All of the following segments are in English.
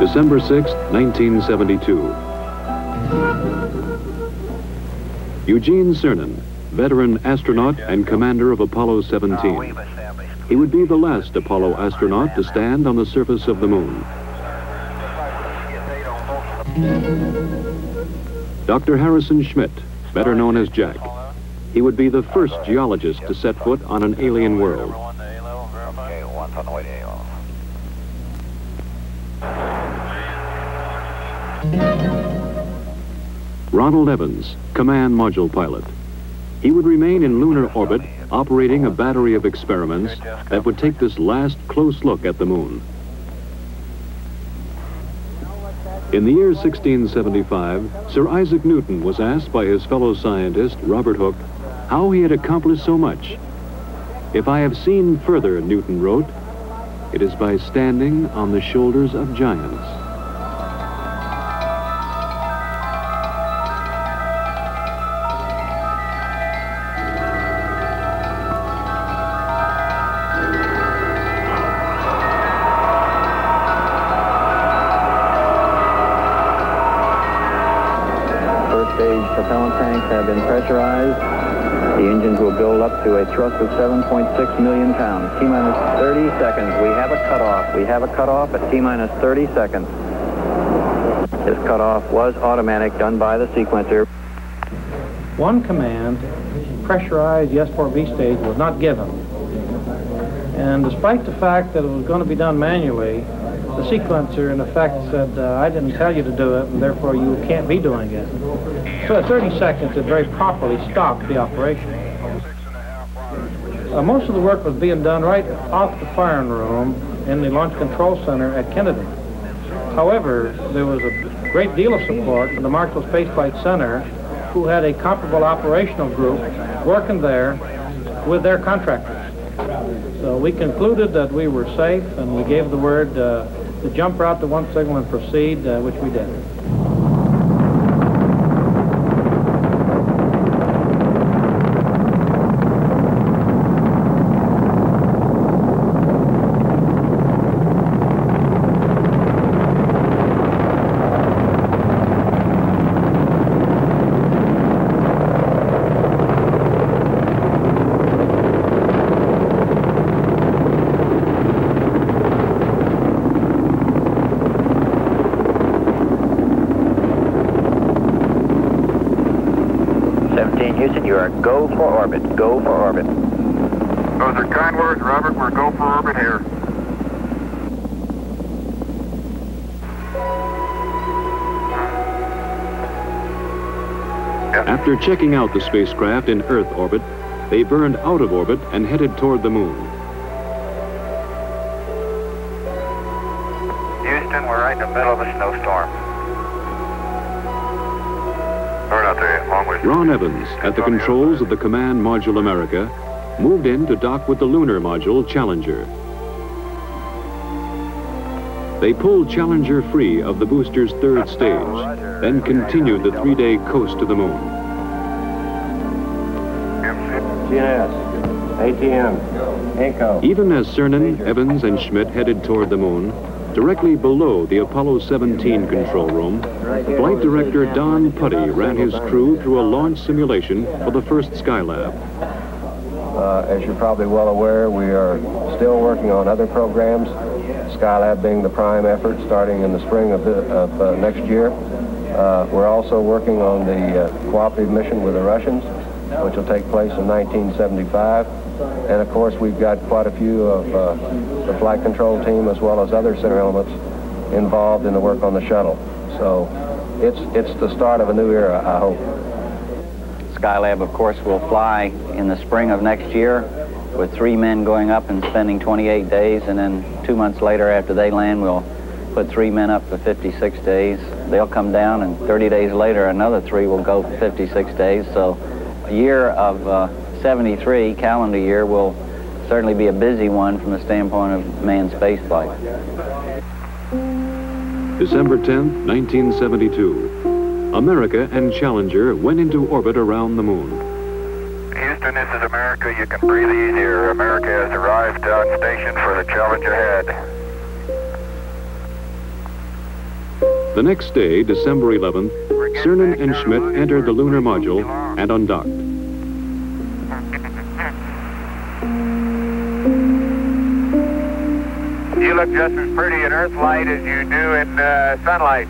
December 6, 1972. Eugene Cernan, veteran astronaut and commander of Apollo 17. He would be the last Apollo astronaut to stand on the surface of the moon. Dr. Harrison Schmitt, better known as Jack. He would be the first geologist to set foot on an alien world. Ronald Evans, command module pilot. He would remain in lunar orbit, operating a battery of experiments that would take this last close look at the moon. In the year 1675, Sir Isaac Newton was asked by his fellow scientist, Robert Hooke, how he had accomplished so much. "If I have seen further," Newton wrote, "it is by standing on the shoulders of giants." Propellant tanks have been pressurized. The engines will build up to a thrust of 7.6 million pounds. T-minus 30 seconds. We have a cutoff. We have a cutoff at T-minus 30 seconds. This cutoff was automatic, done by the sequencer. One command, pressurized S4B stage, was not given. And despite the fact that it was going to be done manually, the sequencer, in effect, said, I didn't tell you to do it, and therefore you can't be doing it. So at 30 seconds, it very properly stopped the operation. Most of the work was being done right off the firing room in the Launch Control Center at Kennedy. However, there was a great deal of support from the Marshall Space Flight Center, who had a comparable operational group working there with their contractors. So we concluded that we were safe, and we gave the word to jump route to one signal and proceed, which we did. Houston, you are go for orbit. Go for orbit. Those are kind words, Robert. We're go for orbit here. After checking out the spacecraft in Earth orbit, they burned out of orbit and headed toward the moon. Houston, we're right in the middle of a snowstorm. Ron Evans, at the controls of the Command Module America, moved in to dock with the lunar module Challenger. They pulled Challenger free of the booster's third stage, then continued the three-day coast to the moon. GNS, ATM, ECHO. Even as Cernan, Evans, and Schmitt headed toward the moon, directly below the Apollo 17 control room, Flight Director Don Putty ran his crew through a launch simulation for the first Skylab. As you're probably well aware, we are still working on other programs, Skylab being the prime effort starting in the spring of next year. We're also working on the cooperative mission with the Russians, which will take place in 1975. And of course, we've got quite a few of the flight control team as well as other center elements involved in the work on the shuttle. So it's the start of a new era, I hope. Skylab, of course, will fly in the spring of next year with 3 men going up and spending 28 days, and then 2 months later after they land, we'll put 3 men up for 56 days. They'll come down, and 30 days later, another 3 will go for 56 days. So a year of 73, calendar year, will certainly be a busy one from the standpoint of manned spaceflight. December 10, 1972. America and Challenger went into orbit around the moon. Houston, this is America. You can breathe easier. America has arrived on station for the Challenger head. The next day, December 11th, Cernan and Schmidt entered the lunar module and undocked. You look just as pretty in Earth light as you do in sunlight.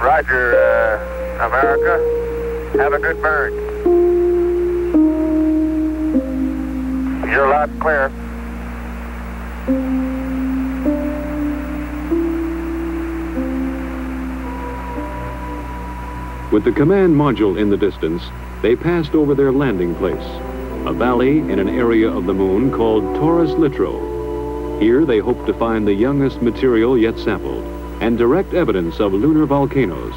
Roger, America. Have a good burn. You're loud and clear. With the command module in the distance, they passed over their landing place, a valley in an area of the moon called Taurus Littrow. Here they hoped to find the youngest material yet sampled and direct evidence of lunar volcanoes.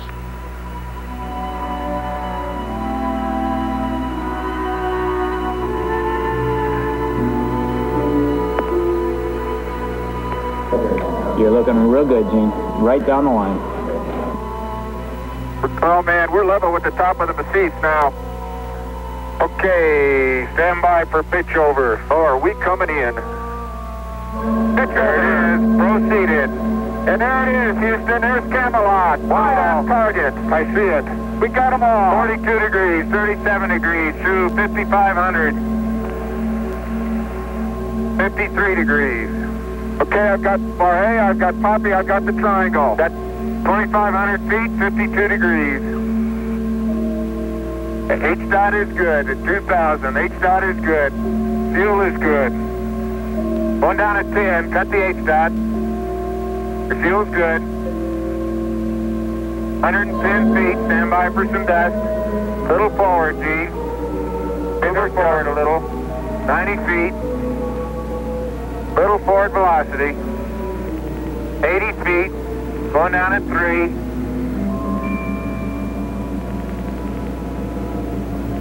You're looking real good, Gene. Right down the line. Oh man, we're level with the top of the massif now. Okay, stand by for pitch over. Oh, are we coming in? There it is, proceeded. And there it is, Houston, there's Camelot. Wide on target. I see it. We got them all. 42 degrees, 37 degrees, through 5,500. 53 degrees. Okay, I've got Barhay, I've got Poppy, I've got the triangle. That's 2,500 feet, 52 degrees. H-dot is good at 2,000. H-dot is good. Fuel is good. Going down at 10, cut the H-dot. The fuel's good. 110 feet, stand by for some dust. Little forward, G. Finger forward a little. 90 feet. Little forward velocity. 80 feet. Going down at 3.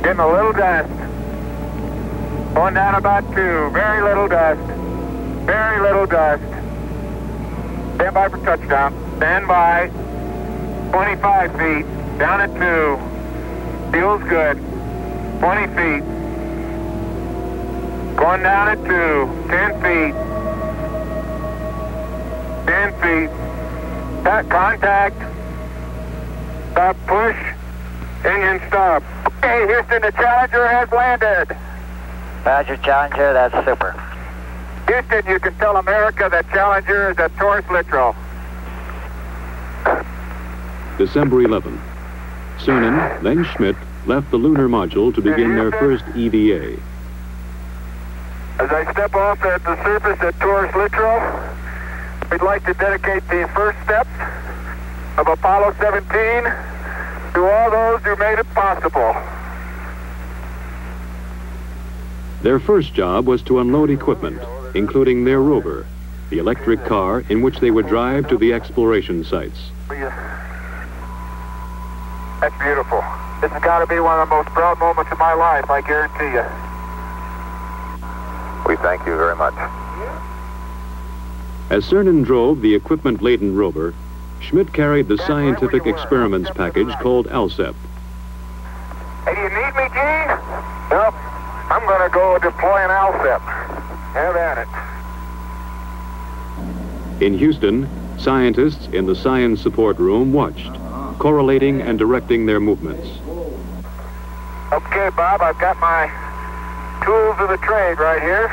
Getting a little dust. Going down about 2. Very little dust. Very little dust. Stand by for touchdown. Stand by. 25 feet. Down at 2. Feels good. 20 feet. Going down at 2. 10 feet. 10 feet. Contact. Stop, push. Engine stop. Okay, Houston, the Challenger has landed. Roger, Challenger, that's super. Houston, you can tell America that Challenger is at Taurus Littrow. December 11th. Cernan, then Schmidt, left the lunar module to begin their first EVA. As I step off at the surface at Taurus Littrow, we'd like to dedicate the first steps of Apollo 17 to all those who made it possible. Their first job was to unload equipment, including their rover, the electric car in which they would drive to the exploration sites. That's beautiful. This has got to be one of the most proud moments of my life, I guarantee you. We thank you very much. As Cernan drove the equipment-laden rover, Schmidt carried the scientific experiments package called ALSEP. Hey, do you need me, Gene? Nope. I'm going to go deploy an ALSEP. Have at it. In Houston, scientists in the science support room watched, correlating and directing their movements. Okay, Bob, I've got my tools of the trade right here.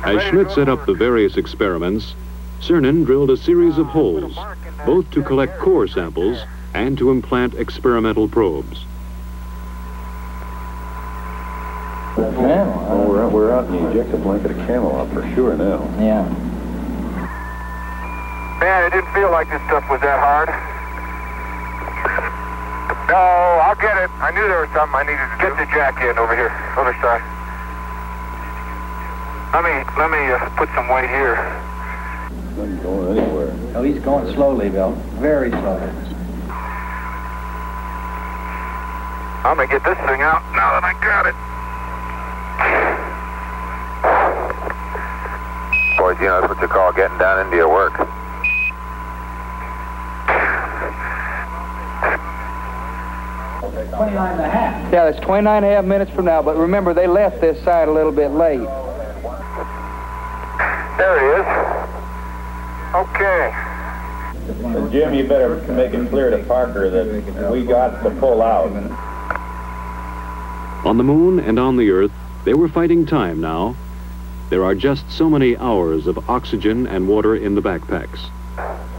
As Schmidt set up the various experiments, Cernan drilled a series of holes, both to collect core samples and to implant experimental probes. Well, we're out in the ejected blanket of Camelot for sure now. Yeah. Man, it didn't feel like this stuff was that hard. No, I'll get it. I knew there was something I needed to do. Get the jack in over here, other side. Let me put some weight here. He's not going anywhere. Oh, he's going slowly, Bill. Very slowly. I'm gonna get this thing out now that I got it. Boys, you know, that's what you call getting down into your work. 29 and a half. Yeah, that's 29 and a half minutes from now, but remember, they left this side a little bit late. There it is. Okay. Jim, you better make it clear to Parker that we got to pull out. On the moon and on the Earth, they were fighting time now. There are just so many hours of oxygen and water in the backpacks.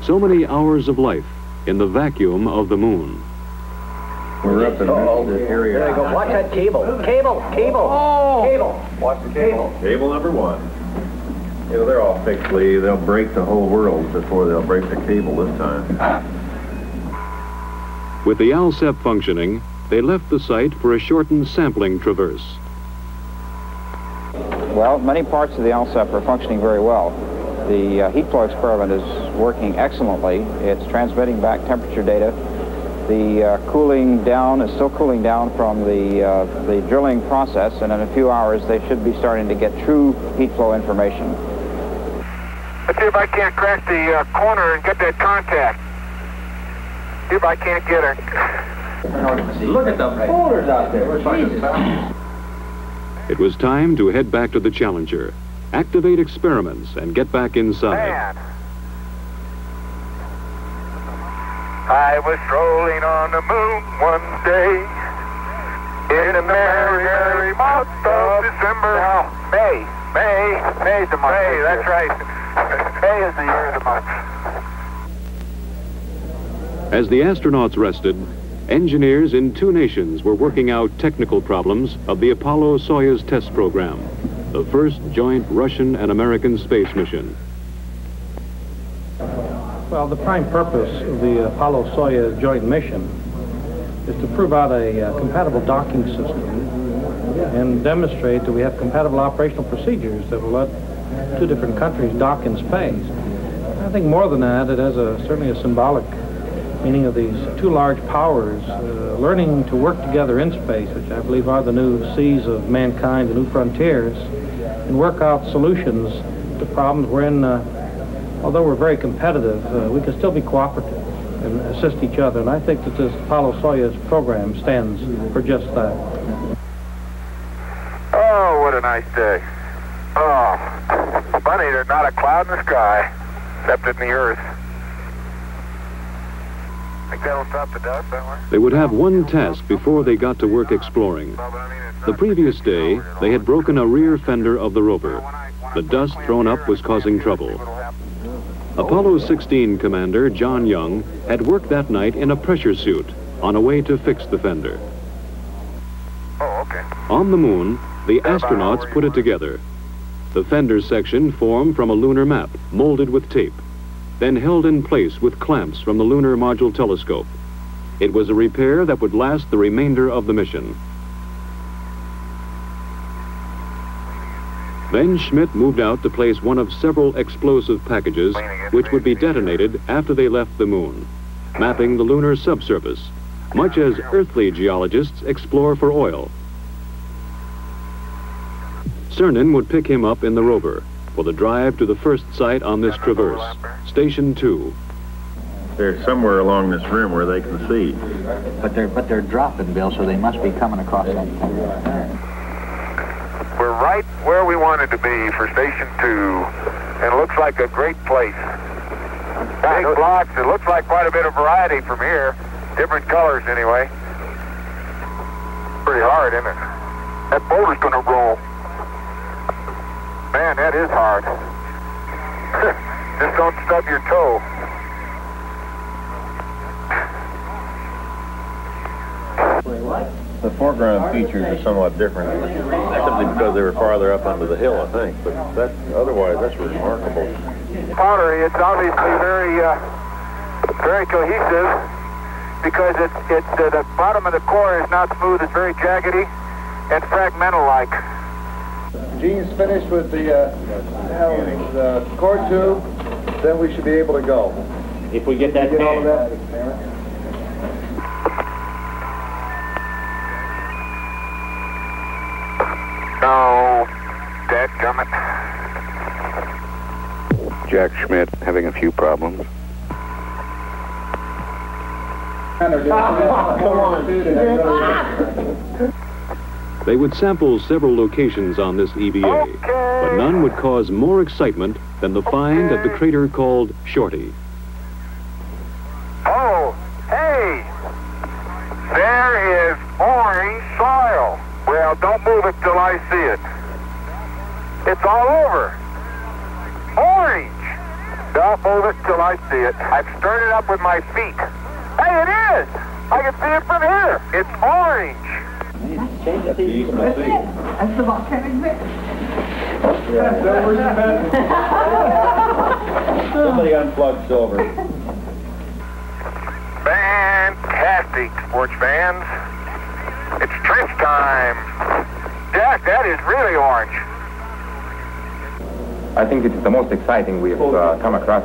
So many hours of life in the vacuum of the moon. We're up in this area. There you go. Watch that cable. Cable. Oh! Cable. Watch the cable. Cable number one. You know, they're all fixed, Lee. They'll break the whole world before they'll break the cable this time. With the ALSEP functioning, they left the site for a shortened sampling traverse. Well, many parts of the ALSEP are functioning very well. The heat flow experiment is working excellently. It's transmitting back temperature data. The cooling down is still cooling down from the drilling process, and in a few hours they should be starting to get true heat flow information. Let's see if I can't crash the corner and get that contact. See if I can't get her. Look at the boulders out there. Jesus. It was time to head back to the Challenger, activate experiments, and get back inside. Man. I was strolling on the moon one day in the merry, merry month of December. No, May's the month. May, that's right. May is the year of the month. As the astronauts rested, engineers in 2 nations were working out technical problems of the Apollo-Soyuz test program, the first joint Russian and American space mission. Well, the prime purpose of the Apollo-Soyuz joint mission is to prove out a compatible docking system and demonstrate that we have compatible operational procedures that will let 2 different countries dock in space. I think more than that, it has certainly a symbolic meaning of these 2 large powers learning to work together in space, which I believe are the new seas of mankind, the new frontiers, and work out solutions to problems wherein, although we're very competitive, we can still be cooperative and assist each other. And I think that this Apollo-Soyuz program stands for just that. Oh, what a nice day. Oh, funny, there's not a cloud in the sky, except in the Earth. Think that'll stop the dust, somewhere? They would have one task before they got to work exploring. The previous day, they had broken a rear fender of the rover. The dust thrown up was causing trouble. Apollo 16 commander John Young had worked that night in a pressure suit on a way to fix the fender. Oh, okay. On the moon, the astronauts put it together. The fender section formed from a lunar map, molded with tape, then held in place with clamps from the Lunar Module Telescope. It was a repair that would last the remainder of the mission. Then Schmidt moved out to place one of several explosive packages which would be detonated after they left the moon, mapping the lunar subsurface, much as earthly geologists explore for oil. Cernan would pick him up in the rover for the drive to the first site on this traverse, Station 2. They're somewhere along this rim where they can see. But they're dropping, Bill, so they must be coming across something. We're right where we wanted to be for Station 2, and it looks like a great place. Big blocks, it looks like quite a bit of variety from here. Different colors, anyway. Pretty hard, isn't it? That boulder's gonna roll. Man, that is hard. Just don't stub your toe. The foreground features are somewhat different, simply because they were farther up under the hill, I think. But otherwise, that's remarkable. Powdery, it's obviously very cohesive because the bottom of the core is not smooth. It's very jaggedy and fragmental-like. Gene's finished with the core tube, then we should be able to go. If we get that Get all of that? No, dadgummit. Jack Schmidt having a few problems. Come on. They would sample several locations on this EVA, but none would cause more excitement than the find at the crater called Shorty. Oh, hey! There is orange soil. Well, don't move it till I see it. It's all over. Orange! Don't move it till I see it. I've stirred it up with my feet. Hey, it is! I can see it from here. It's orange. That's the volcanic mix. Somebody unplugged silver. Fantastic, sports fans. It's trench time. Jack, that is really orange. I think it's the most exciting we have come across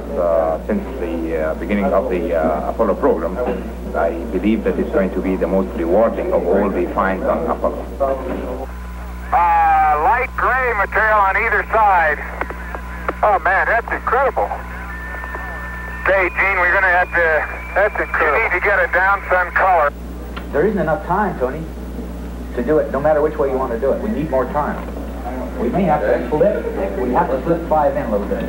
since the beginning of the Apollo program. I believe that it's going to be the most rewarding of all the finds on Apollo. Light gray material on either side. Oh man, that's incredible. Okay, Gene, we're going to have to, that's incredible. You need to get a down sun color. There isn't enough time, Tony, to do it, no matter which way you want to do it. We need more time. We may have to slip. We have to slip 5 in a little bit.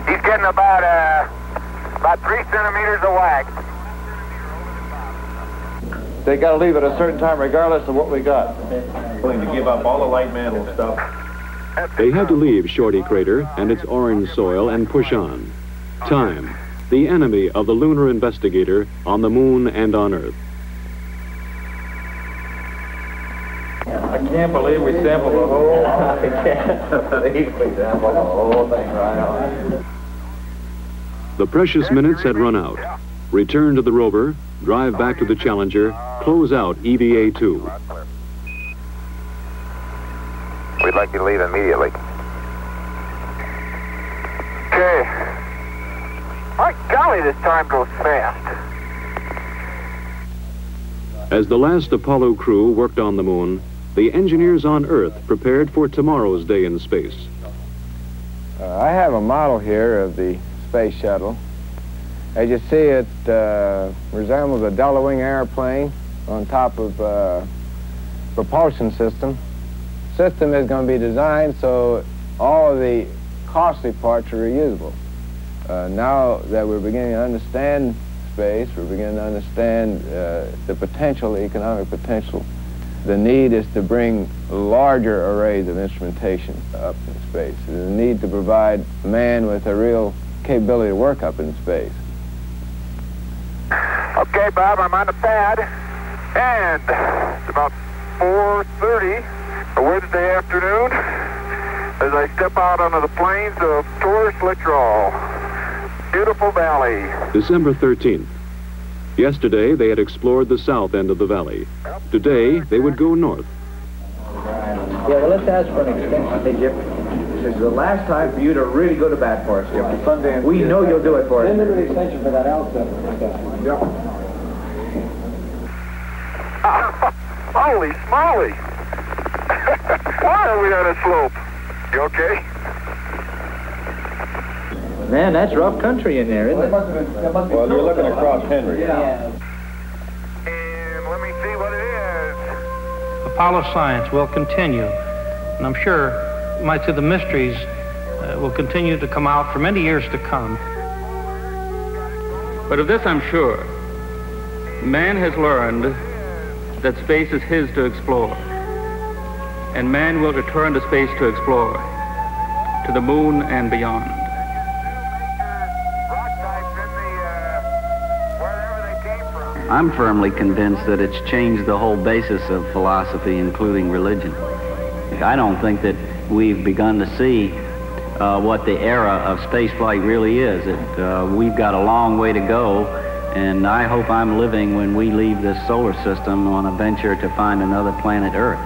He's getting about 3 centimeters of wax. They got to leave at a certain time regardless of what we got. Willing to give up all the light mantle stuff. They had to leave Shorty Crater and its orange soil and push on. Time, the enemy of the lunar investigator on the moon and on Earth. I can't believe we sampled the whole... I can't believe we sampled the whole thing right on. The precious minutes had run out. Return to the rover, drive back to the Challenger, close out EVA-2. We'd like you to leave immediately. Okay. My golly, this time goes fast. As the last Apollo crew worked on the moon, the engineers on Earth prepared for tomorrow's day in space. I have a model here of the space shuttle. As you see, it resembles a double-wing airplane on top of a propulsion system. The system is going to be designed so all of the costly parts are reusable. Now that we're beginning to understand space, we're beginning to understand the potential, the economic potential, the need is to bring larger arrays of instrumentation up in space. There's a need to provide man with a real capability to work up in space. Okay, Bob, I'm on the pad, and it's about 4:30 a Wednesday afternoon as I step out onto the plains of Torres Littoral. Beautiful valley. December 13th. Yesterday, they had explored the south end of the valley. Today, they would go north. Yeah, well, let's ask for an extension. Hey, Jim, this is the last time for you to really go to bat for us, Jim. We know you'll do it for us. Send an extension for that outfit. Holy smoly! Why are we on a slope? You okay? Man, that's rough country in there, isn't it? Well, you're looking across Henry. And let me see what it is. Apollo science will continue, and I'm sure, you might say, the mysteries will continue to come out for many years to come. But of this I'm sure. Man has learned that space is his to explore, and man will return to space to explore, to the moon and beyond. I'm firmly convinced that it's changed the whole basis of philosophy, including religion. I don't think that we've begun to see what the era of spaceflight really is. We've got a long way to go, and I hope I'm living when we leave this solar system on a venture to find another planet Earth.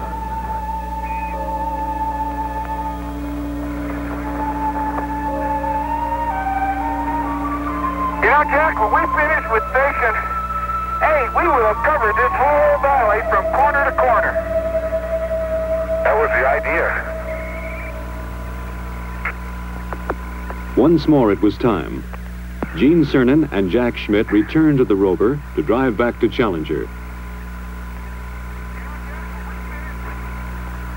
You know, Jack, when we finish with Station 8, we will have covered this whole valley from corner to corner. That was the idea. Once more, it was time. Gene Cernan and Jack Schmitt returned to the rover to drive back to Challenger.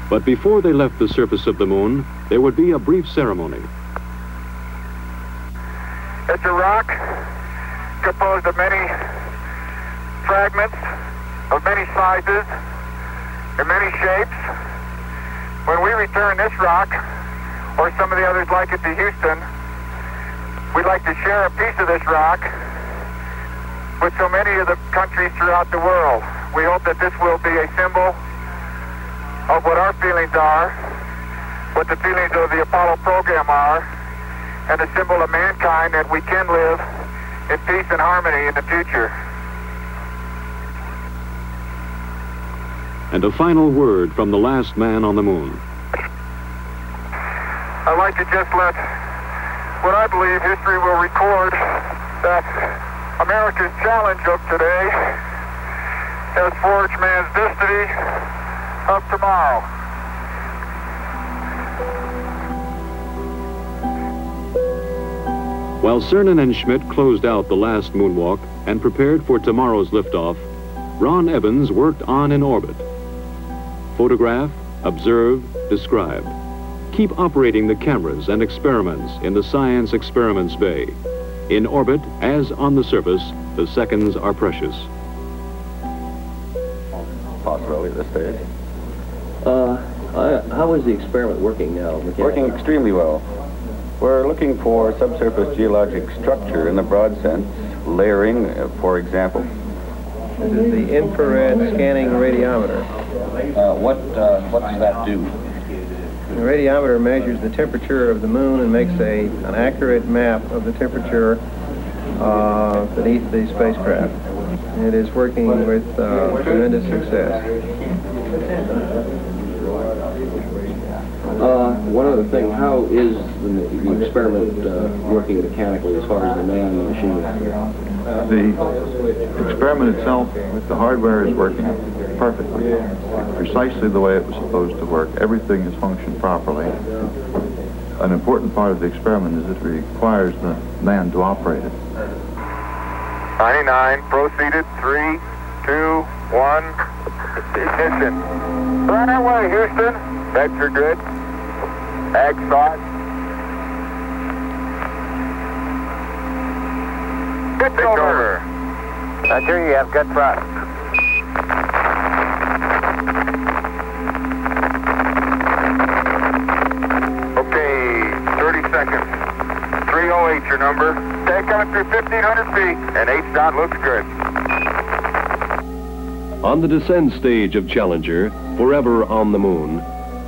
But before they left the surface of the moon, there would be a brief ceremony. It's a rock composed of many fragments, of many sizes, and many shapes. When we return this rock, or some of the others like it, to Houston, we'd like to share a piece of this rock with so many of the countries throughout the world. We hope that this will be a symbol of what our feelings are, what the feelings of the Apollo program are, and a symbol of mankind that we can live in peace and harmony in the future. And a final word from the last man on the moon. I'd like to just let what I believe history will record, that America's challenge of today has forged man's destiny of tomorrow. While Cernan and Schmitt closed out the last moonwalk and prepared for tomorrow's liftoff, Ron Evans worked on in orbit. Photograph, observe, describe. Keep operating the cameras and experiments in the Science Experiments Bay. In orbit, as on the surface, the seconds are precious. Possibility at this stage. How is the experiment working now? Working extremely well. We're looking for subsurface geologic structure in the broad sense, layering, for example. This is the infrared scanning radiometer. What does that do? The radiometer measures the temperature of the moon and makes an accurate map of the temperature beneath the spacecraft. It is working with tremendous success. One other thing, how is the experiment working mechanically as far as the man and the machine? The experiment itself, the hardware is working perfectly, precisely the way it was supposed to work. Everything is functioned properly. An important part of the experiment is it requires the man to operate it. 99, proceeded, 3, 2, 1, ignition. Right away, Houston. That's your good. Ag thought. Good over. Roger, you have good thrust. Okay, 30 seconds. 308 your number. Okay, coming through 1,500 feet, and H-dot looks good. On the descent stage of Challenger, forever on the moon,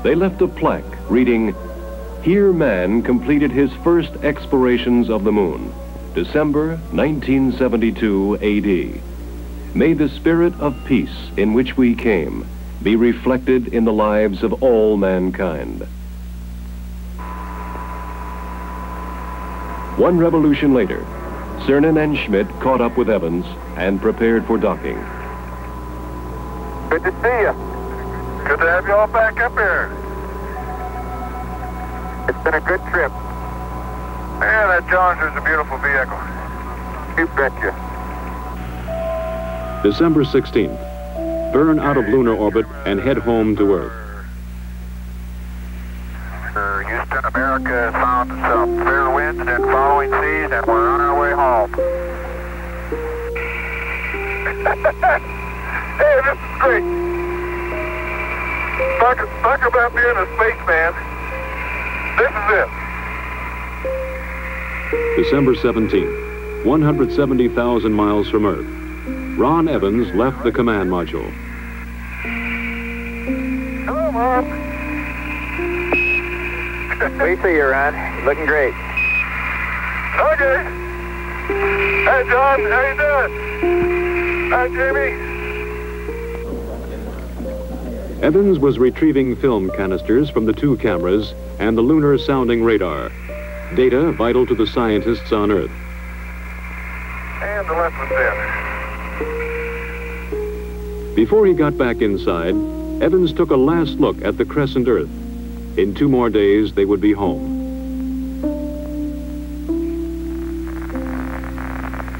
they left a plaque reading, "Here man completed his first explorations of the moon, December 1972 AD. May the spirit of peace in which we came be reflected in the lives of all mankind." One revolution later, Cernan and Schmitt caught up with Evans and prepared for docking. Good to see you. Good to have you all back up here. It's been a good trip. Man, that Challenger's a beautiful vehicle. You betcha. December 16th. Burn out of lunar orbit and head home to Earth. Houston, America has found some fair winds and following seas, and we're on our way home. Hey, this is great. Talk about being a spaceman. This is it. December 17th, 170,000 miles from Earth. Ron Evans left the command module. Hello, Mom. We see you, Ron. Looking great. Okay. Hey, John, how you doing? Hi, Jamie. Evans was retrieving film canisters from the two cameras and the lunar sounding radar. Data vital to the scientists on Earth. And the lessons in. Before he got back inside, Evans took a last look at the crescent Earth. In 2 more days, they would be home.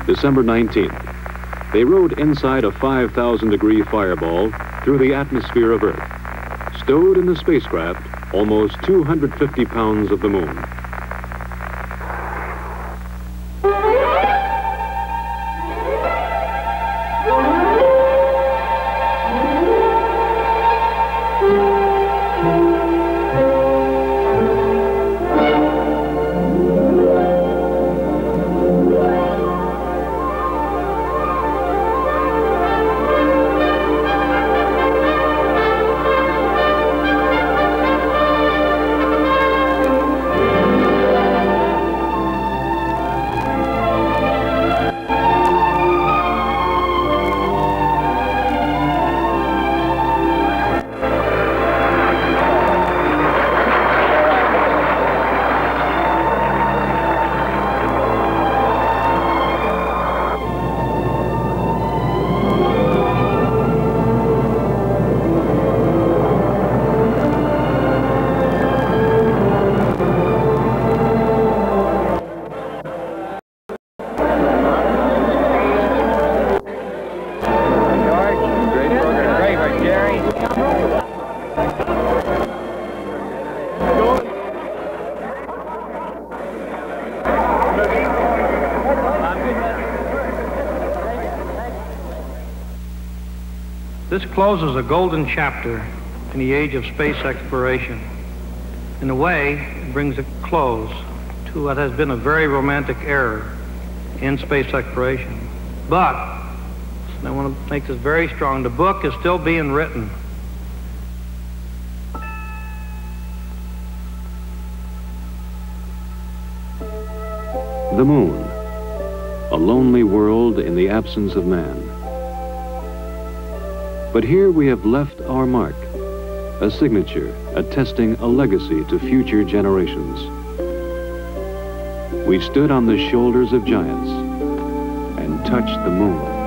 December 19th. They rode inside a 5,000-degree fireball through the atmosphere of Earth. Stowed in the spacecraft, almost 250 pounds of the moon. This closes a golden chapter in the age of space exploration. In a way, it brings a close to what has been a very romantic era in space exploration. But, and I want to make this very strong, the book is still being written. The moon, a lonely world in the absence of man. But here we have left our mark, a signature attesting a legacy to future generations. We stood on the shoulders of giants and touched the moon.